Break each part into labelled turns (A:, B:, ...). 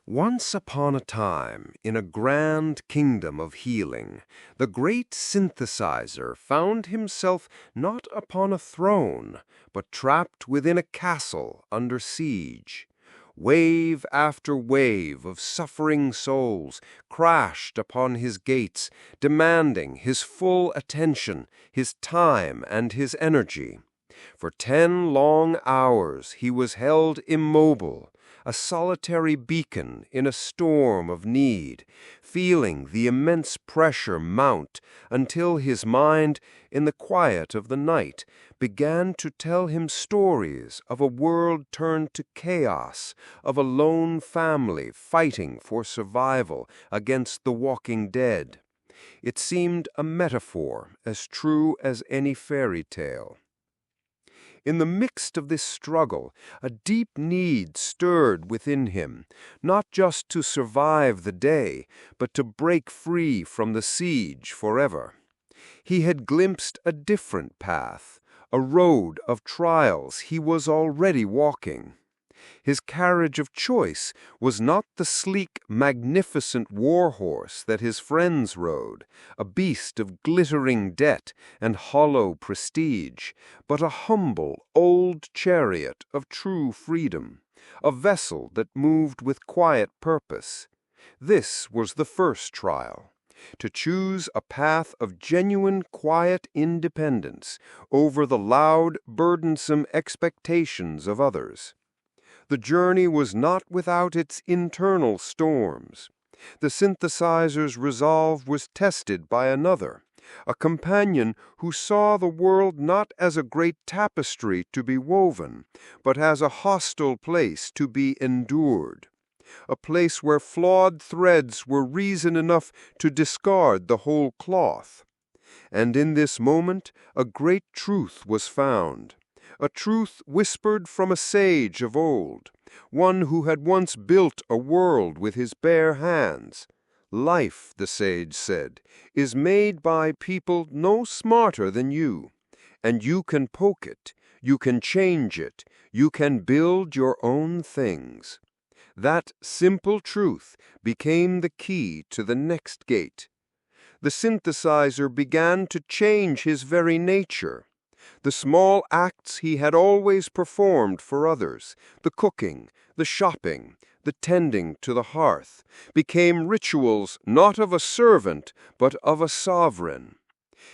A: Once upon a time, in a grand kingdom of healing, the great Synthesizer found himself not upon a throne, but trapped within a castle under siege. Wave after wave of suffering souls crashed upon his gates, demanding his full attention, his time, and his energy. For 10 long hours he was held immobile, a solitary beacon in a storm of need, feeling the immense pressure mount until his mind, in the quiet of the night, began to tell him stories of a world turned to chaos, of a lone family fighting for survival against the walking dead. It seemed a metaphor as true as any fairy tale. In the midst of this struggle, a deep need stirred within him, not just to survive the day, but to break free from the siege forever. He had glimpsed a different path, a road of trials he was already walking. His carriage of choice was not the sleek, magnificent war-horse that his friends rode, a beast of glittering debt and hollow prestige, but a humble, old chariot of true freedom, a vessel that moved with quiet purpose. This was the first trial, to choose a path of genuine, quiet independence over the loud, burdensome expectations of others. The journey was not without its internal storms. The Synthesizer's resolve was tested by another, a companion who saw the world not as a great tapestry to be woven, but as a hostile place to be endured, a place where flawed threads were reason enough to discard the whole cloth. And in this moment a great truth was found. A truth whispered from a sage of old, one who had once built a world with his bare hands. Life, the sage said, is made by people no smarter than you, and you can poke it, you can change it, you can build your own things. That simple truth became the key to the next gate. The Synthesizer began to change his very nature. The small acts he had always performed for others, the cooking, the shopping, the tending to the hearth, became rituals not of a servant, but of a sovereign.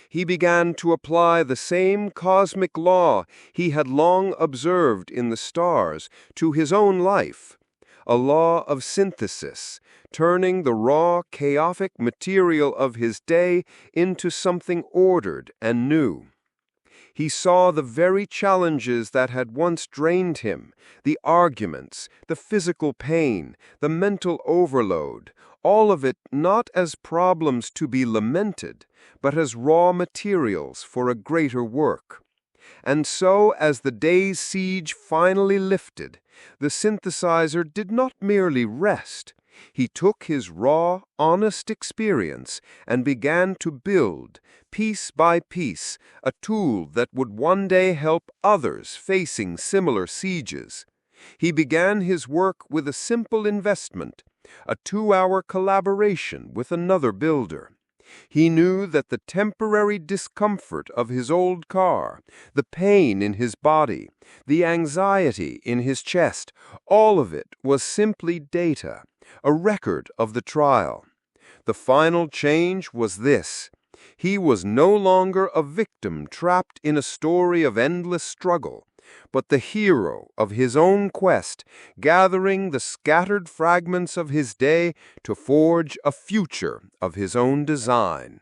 A: He began to apply the same cosmic law he had long observed in the stars to his own life, a law of synthesis, turning the raw, chaotic material of his day into something ordered and new. He saw the very challenges that had once drained him, the arguments, the physical pain, the mental overload, all of it not as problems to be lamented, but as raw materials for a greater work. And so, as the day's siege finally lifted, the Synthesizer did not merely rest. He took his raw, honest experience and began to build, piece by piece, a tool that would one day help others facing similar sieges. He began his work with a simple investment, a 2-hour collaboration with another builder. He knew that the temporary discomfort of his old car, the pain in his body, the anxiety in his chest, all of it was simply data, a record of the trial. The final change was this: he was no longer a victim trapped in a story of endless struggle, but the hero of his own quest, gathering the scattered fragments of his day to forge a future of his own design.